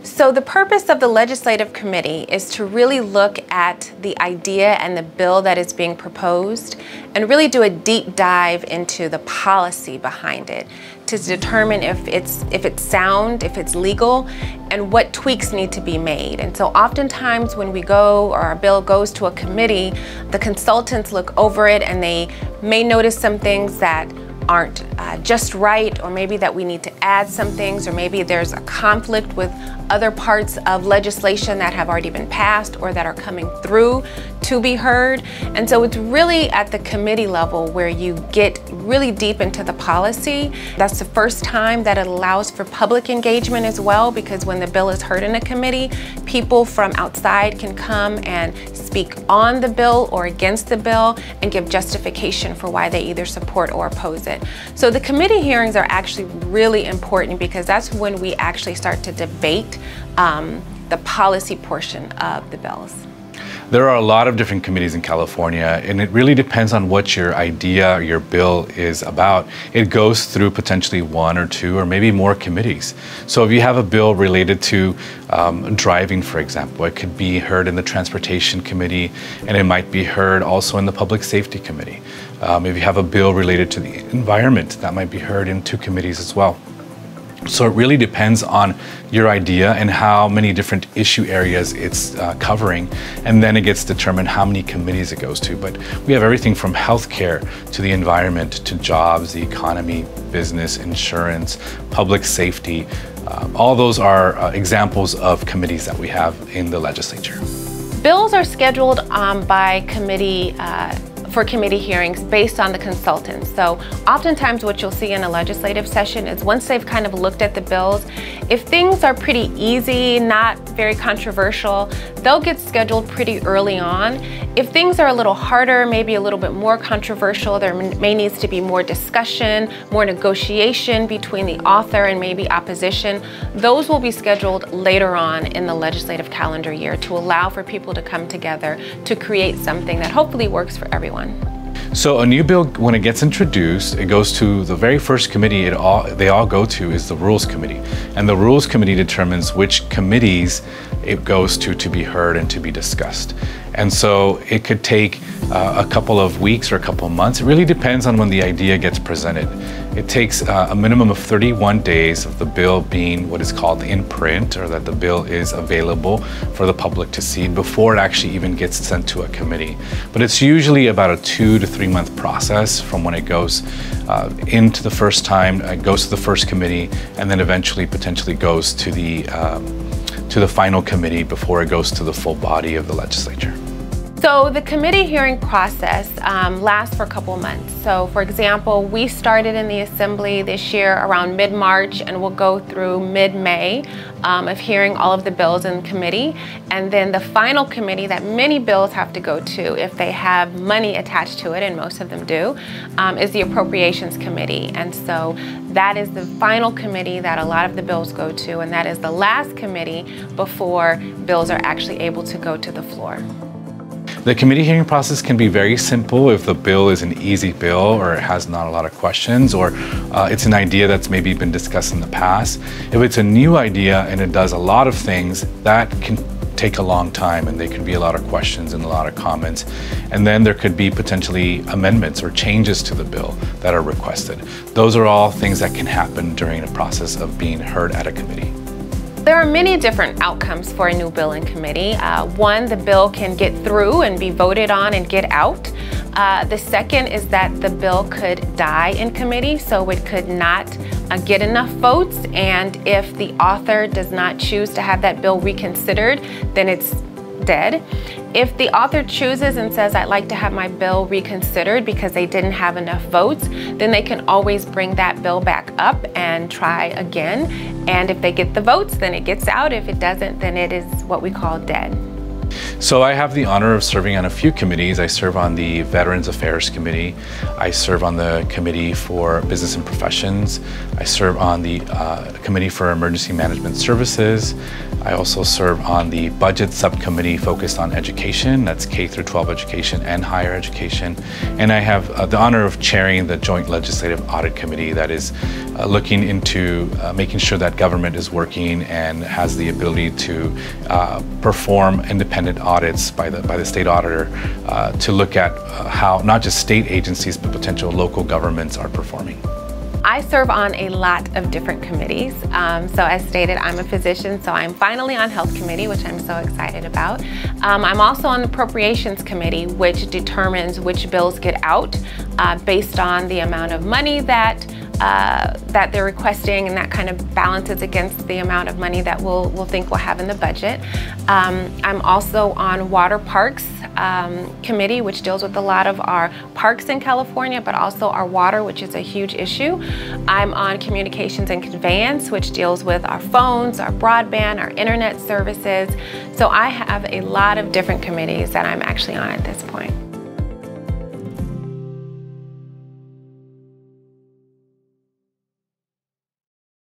So the purpose of the legislative committee is to really look at the idea and the bill that is being proposed and really do a deep dive into the policy behind it to determine if it's sound, if it's legal, and what tweaks need to be made. And so oftentimes when we go, or our bill goes to a committee, the consultants look over it and they may notice some things that aren't just right, or maybe that we need to add some things, or maybe there's a conflict with other parts of legislation that have already been passed or that are coming through to be heard. And so it's really at the committee level where you get really deep into the policy. That's the first time that it allows for public engagement as well, because when the bill is heard in a committee, people from outside can come and speak on the bill or against the bill and give justification for why they either support or oppose it. So the committee hearings are actually really important because that's when we actually start to debate the policy portion of the bills. There are a lot of different committees in California, and it really depends on what your idea or your bill is about. It goes through potentially one or two or maybe more committees. So if you have a bill related to driving, for example, it could be heard in the Transportation Committee, and it might be heard also in the Public Safety Committee. If you have a bill related to the environment, that might be heard in two committees as well. So it really depends on your idea and how many different issue areas it's covering, and then it gets determined how many committees it goes to. But we have everything from healthcare to the environment to jobs, the economy, business, insurance, public safety. All those are examples of committees that we have in the legislature. Bills are scheduled by committee for committee hearings based on the consultants. So oftentimes what you'll see in a legislative session is once they've kind of looked at the bills, if things are pretty easy, not very controversial, they'll get scheduled pretty early on. If things are a little harder, maybe a little bit more controversial, there may needs to be more discussion, more negotiation between the author and maybe opposition, those will be scheduled later on in the legislative calendar year to allow for people to come together to create something that hopefully works for everyone. So a new bill, when it gets introduced, it goes to the very first committee they all go to is the Rules Committee. And the Rules Committee determines which committees it goes to be heard and to be discussed. And so it could take a couple of weeks or a couple of months. It really depends on when the idea gets presented. It takes a minimum of 31 days of the bill being what is called in print, or that the bill is available for the public to see before it actually even gets sent to a committee. But it's usually about a 2 to 3 month process from when it goes into the first time, it goes to the first committee, and then eventually potentially goes to the final committee before it goes to the full body of the legislature. So the committee hearing process lasts for a couple of months. So for example, we started in the Assembly this year around mid-March, and we'll go through mid-May of hearing all of the bills in committee. And then the final committee that many bills have to go to if they have money attached to it, and most of them do, is the Appropriations Committee. And so that is the final committee that a lot of the bills go to, and that is the last committee before bills are actually able to go to the floor. The committee hearing process can be very simple if the bill is an easy bill, or it has not a lot of questions, or it's an idea that's maybe been discussed in the past. If it's a new idea and it does a lot of things, that can take a long time, and there could be a lot of questions and a lot of comments. And then there could be potentially amendments or changes to the bill that are requested. Those are all things that can happen during the process of being heard at a committee. There are many different outcomes for a new bill in committee. One, the bill can get through and be voted on and get out. The second is that the bill could die in committee, so it could not get enough votes, and if the author does not choose to have that bill reconsidered, then it's dead. If the author chooses and says, I'd like to have my bill reconsidered because they didn't have enough votes, then they can always bring that bill back up and try again. And if they get the votes, then it gets out. If it doesn't, then it is what we call dead. So I have the honor of serving on a few committees. I serve on the Veterans Affairs Committee. I serve on the Committee for Business and Professions. I serve on the Committee for Emergency Management Services. I also serve on the Budget Subcommittee focused on education, that's K through 12 education and higher education. And I have the honor of chairing the Joint Legislative Audit Committee that is looking into making sure that government is working and has the ability to perform independent audits by the state auditor to look at how not just state agencies but potential local governments are performing. I serve on a lot of different committees. So as stated, I'm a physician, so I'm finally on Health Committee, which I'm so excited about. I'm also on the Appropriations Committee, which determines which bills get out based on the amount of money that they're requesting, and that kind of balances against the amount of money that we'll think we'll have in the budget. I'm also on Water Parks Committee, which deals with a lot of our parks in California, but also our water, which is a huge issue. I'm on Communications and Conveyance, which deals with our phones, our broadband, our internet services. So I have a lot of different committees that I'm actually on at this point.